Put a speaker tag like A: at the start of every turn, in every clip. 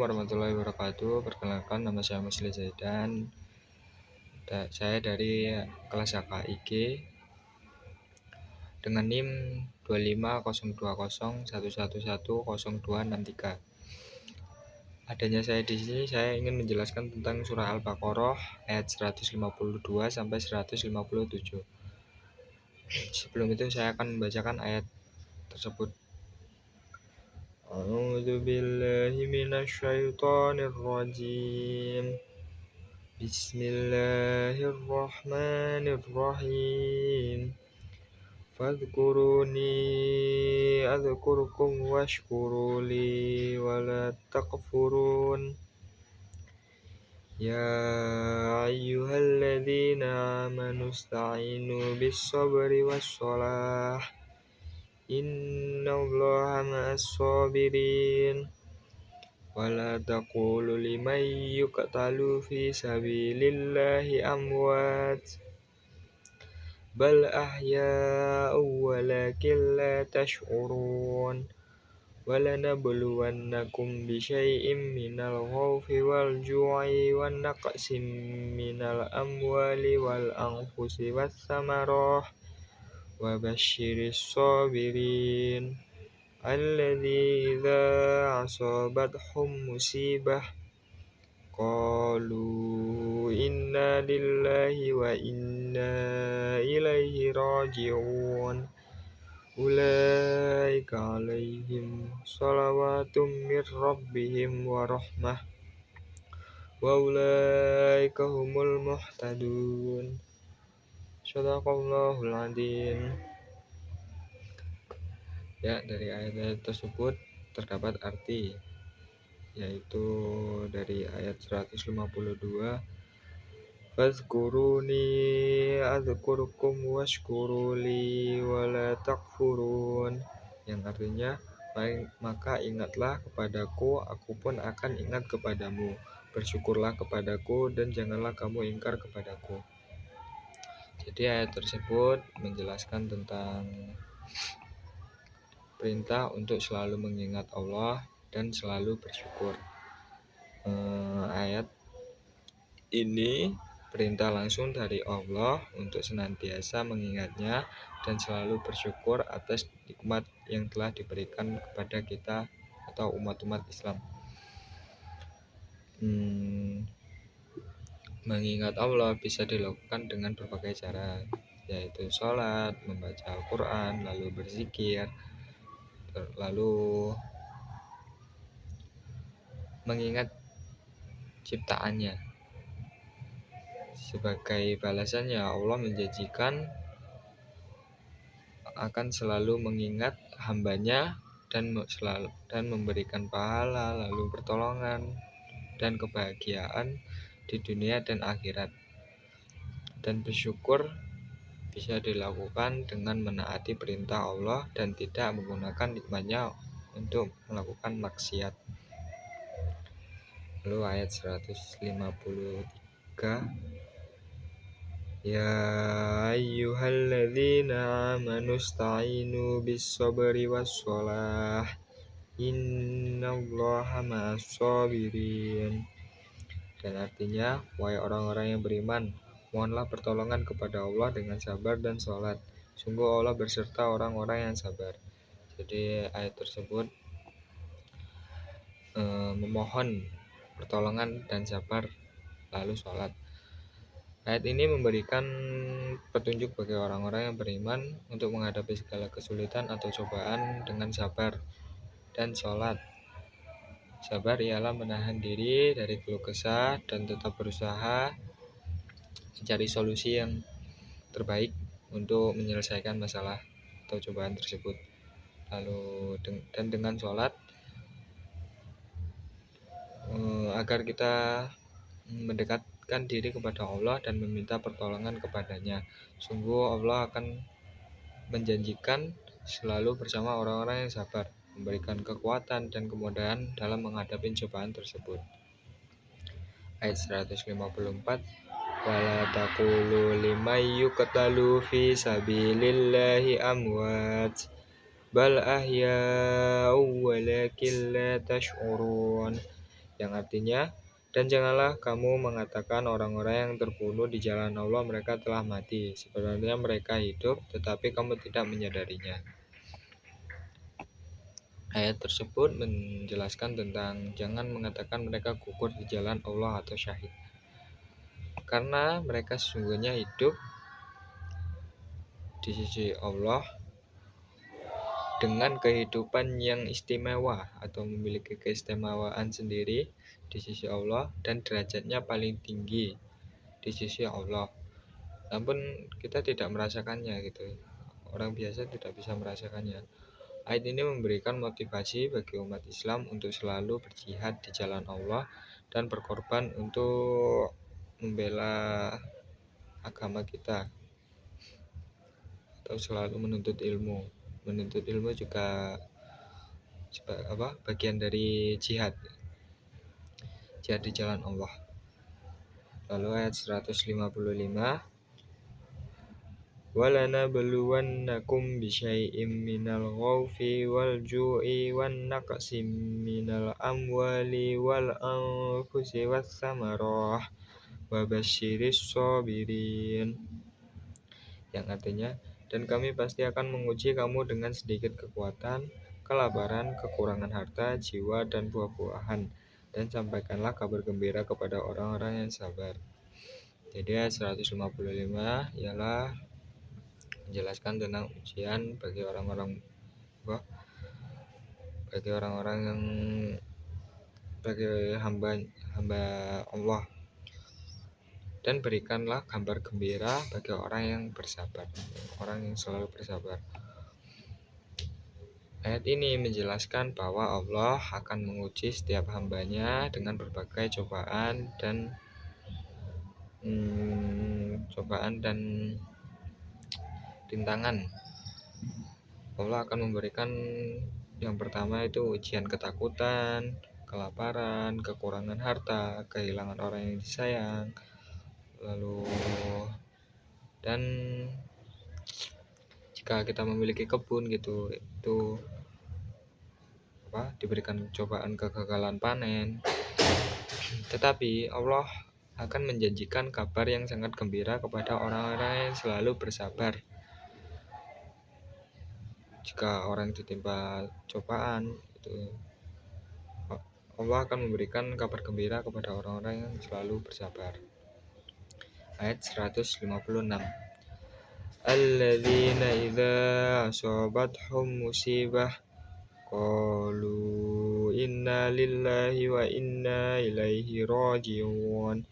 A: warahmatullahi wabarakatuh. Perkenalkan, nama saya Musli Zaidan. Saya dari kelas AKIG dengan NIM 250201111023. Adanya saya di sini, saya ingin menjelaskan tentang surah Al-Baqarah ayat 152 sampai 157. Sebelum itu saya akan membacakan ayat tersebut. A'udzu billahi minasyaitonir rajim. Bismillahirrahmanirrahim. Fadhkuruni adzkurkum washkuruli wala takfurun. Ya ayyuhalladzina amanu ista'inu bis-sabri was-shalah. Innallaha ma'as-sabirin. Wala taqulu liman yuqtalu fi sabilillahi amwat bal ahya'u walakin la tash'urun. Walanabluwannakum bisyai'im minal khawfi wal ju'i wan naqsim minal amwali wal anfusi was samarah wa basyiris sabirin alladzi idza asabathum musibah qalu inna lillahi wa inna ilaihi raji'un. Ulaika alaihim salawatum mir rabbihim wa rahmah wa ulaika humul muhtadun. Shadaqallahul adzim. Ya, dari ayat-ayat tersebut terdapat arti, yaitu dari ayat 152, Fadhkuruni adzkurkum washkuruli wala takfurun, yang artinya maka ingatlah kepadaku, aku pun akan ingat kepadamu. Bersyukurlah kepadaku dan janganlah kamu ingkar kepadaku. Jadi ayat tersebut menjelaskan tentang perintah untuk selalu mengingat Allah dan selalu bersyukur. Ayat ini perintah langsung dari Allah untuk senantiasa mengingatnya dan selalu bersyukur atas nikmat yang telah diberikan kepada kita atau umat-umat Islam. Mengingat Allah bisa dilakukan dengan berbagai cara, yaitu sholat, membaca Al-Quran, lalu berzikir, lalu mengingat ciptaannya. Sebagai balasannya, Allah menjanjikan akan selalu mengingat hambanya dan memberikan pahala, lalu pertolongan dan kebahagiaan di dunia dan akhirat. Dan bersyukur bisa dilakukan dengan menaati perintah Allah dan tidak menggunakan nikmatnya untuk melakukan maksiat. Lalu ayat 153, Ya ayyuhalladzina amanu ista'inu bis-sabri was-shalah. Innallaha ma'as-sabirin. Dan artinya, wahai orang-orang yang beriman, mohonlah pertolongan kepada Allah dengan sabar dan sholat. Sungguh Allah berserta orang-orang yang sabar. Jadi ayat tersebut memohon pertolongan dan sabar lalu sholat. Ayat ini memberikan petunjuk bagi orang-orang yang beriman untuk menghadapi segala kesulitan atau cobaan dengan sabar dan sholat. Sabar ialah menahan diri dari keluh kesah dan tetap berusaha mencari solusi yang terbaik untuk menyelesaikan masalah atau cobaan tersebut. Lalu dan dengan sholat agar kita mendekatkan diri kepada Allah dan meminta pertolongan kepadanya. Sungguh Allah akan menjanjikan selalu bersama orang-orang yang sabar, memberikan kekuatan dan kemudahan dalam menghadapi cobaan tersebut. Ayat 154, Wala taqulu liman yuqtalu fi sabilillahi amwat bal ahya'u walakin la tash'urun. yang artinya, dan janganlah kamu mengatakan orang-orang yang terbunuh di jalan Allah mereka telah mati, sebenarnya mereka hidup, tetapi kamu tidak menyadarinya. Ayat tersebut menjelaskan tentang jangan mengatakan mereka gugur di jalan Allah atau syahid, karena mereka sesungguhnya hidup di sisi Allah dengan kehidupan yang istimewa atau memiliki keistimewaan sendiri di sisi Allah dan derajatnya paling tinggi di sisi Allah. Namun kita tidak merasakannya gitu. Orang biasa tidak bisa merasakannya. Ayat ini memberikan motivasi bagi umat Islam untuk selalu berjihad di jalan Allah dan berkorban untuk membela agama kita atau selalu menuntut ilmu. Menuntut ilmu juga bagian dari jihad di jalan Allah. Lalu ayat 155, وَلَنَبْلُوَنَّكُمْ بِشَيْءٍ مِّنَ الْخَوْفِ وَالْجُوعِ وَالنَّقْصٍ مِّنَ الْأَمْوَالِ وَالْأَنفُسِ وَالثَّمَرَاتِ وَبَشِّرِ الصَّابِرِينَ, yang artinya, dan kami pasti akan menguji kamu dengan sedikit kekuatan, kelaparan, kekurangan harta, jiwa, dan buah-buahan, dan sampaikanlah kabar gembira kepada orang-orang yang sabar. Jadi ayat 155 ialah menjelaskan tentang ujian bagi orang-orang yang bagi hamba Allah, dan berikanlah kabar gembira bagi orang yang bersabar, orang yang selalu bersabar. Ayat ini menjelaskan bahwa Allah akan menguji setiap hambanya dengan berbagai cobaan dan rintangan. Allah akan memberikan yang pertama itu ujian ketakutan, kelaparan, kekurangan harta, kehilangan orang yang disayang, lalu dan jika kita memiliki kebun gitu, itu diberikan cobaan kegagalan panen. Tetapi Allah akan menjanjikan kabar yang sangat gembira kepada orang-orang yang selalu bersabar. Jika orang ditimpa cobaan, itu Allah akan memberikan kabar gembira kepada orang-orang yang selalu bersabar. Ayat 156, Alladzina idza asabathum musibah qalu inna lillahi wa inna ilaihi raji'un,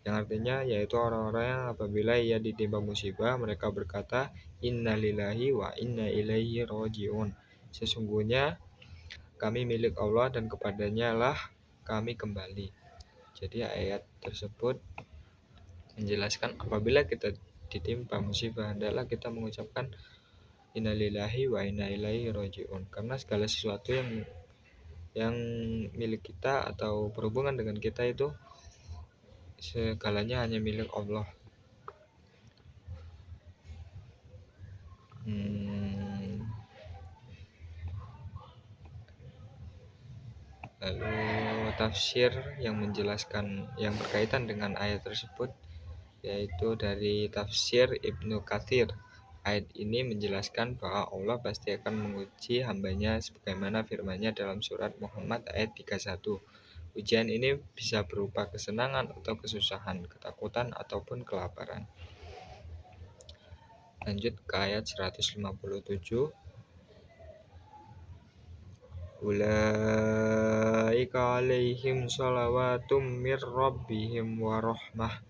A: yang artinya yaitu orang-orang yang apabila ia ditimpa musibah mereka berkata inna lillahi wa inna ilaihi raji'un, sesungguhnya kami milik Allah dan kepadanya lah kami kembali. Jadi ayat tersebut menjelaskan apabila kita ditimpa musibah hendaklah kita mengucapkan innalillahi wa inna ilaihi raji'un, karena segala sesuatu yang milik kita atau berhubungan dengan kita itu segalanya hanya milik Allah. Lalu tafsir yang menjelaskan yang berkaitan dengan ayat tersebut yaitu dari tafsir Ibnu Katsir. Ayat ini menjelaskan bahwa Allah pasti akan menguji hambanya sebagaimana firman-Nya dalam surat Muhammad ayat 31. Ujian ini bisa berupa kesenangan atau kesusahan, ketakutan ataupun kelaparan. Lanjut ke ayat 157. Ulaika alaihim salawatum mir rabbihim wa rahmah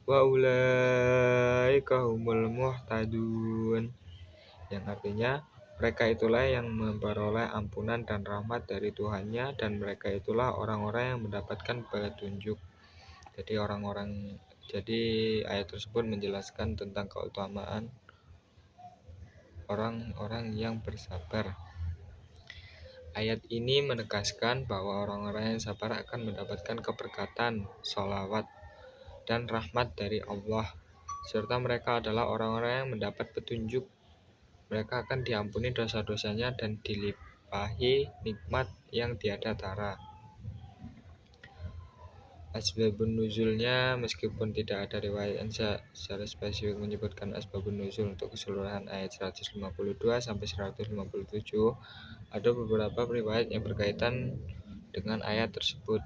A: wa ulaika humul muhtadun, yang artinya mereka itulah yang memperoleh ampunan dan rahmat dari Tuhannya dan mereka itulah orang-orang yang mendapatkan petunjuk. Jadi ayat tersebut menjelaskan tentang keutamaan orang-orang yang bersabar. Ayat ini menegaskan bahwa orang-orang yang sabar akan mendapatkan keberkatan, sholawat, dan rahmat dari Allah, serta mereka adalah orang-orang yang mendapat petunjuk. Mereka akan diampuni dosa-dosanya dan dilimpahi nikmat yang tiada tara. Asbabun nuzulnya, meskipun tidak ada riwayat yang secara spesifik menyebutkan asbabun nuzul untuk keseluruhan ayat 152 sampai 157, ada beberapa riwayat yang berkaitan dengan ayat tersebut.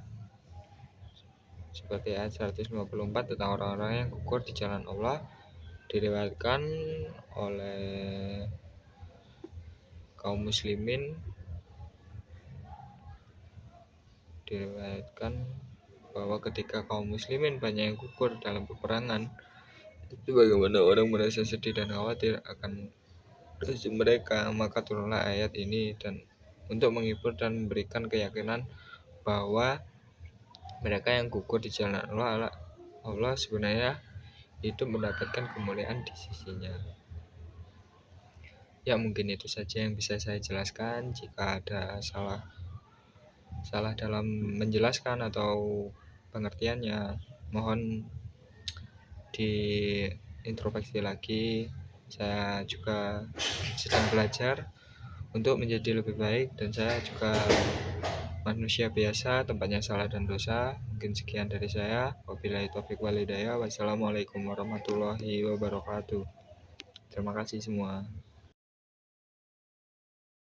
A: Seperti ayat 154 tentang orang-orang yang gugur di jalan Allah, diriwayatkan oleh kaum muslimin, diriwayatkan bahwa ketika kaum muslimin banyak yang gugur dalam peperangan, itu bagaimana orang merasa sedih dan khawatir akan nasib mereka, maka turunlah ayat ini dan untuk menghibur dan memberikan keyakinan bahwa mereka yang gugur di jalan Allah sebenarnya hidup mendapatkan kemuliaan di sisinya. Ya, mungkin itu saja yang bisa saya jelaskan. Jika ada salah dalam menjelaskan atau pengertiannya, mohon diintrospeksi lagi. Saya juga sedang belajar untuk menjadi lebih baik, dan saya juga manusia biasa, tempatnya salah dan dosa. Mungkin sekian dari saya. Wabillahi taufiq wal hidayah. Wassalamualaikum warahmatullahi wabarakatuh. Terima kasih semua.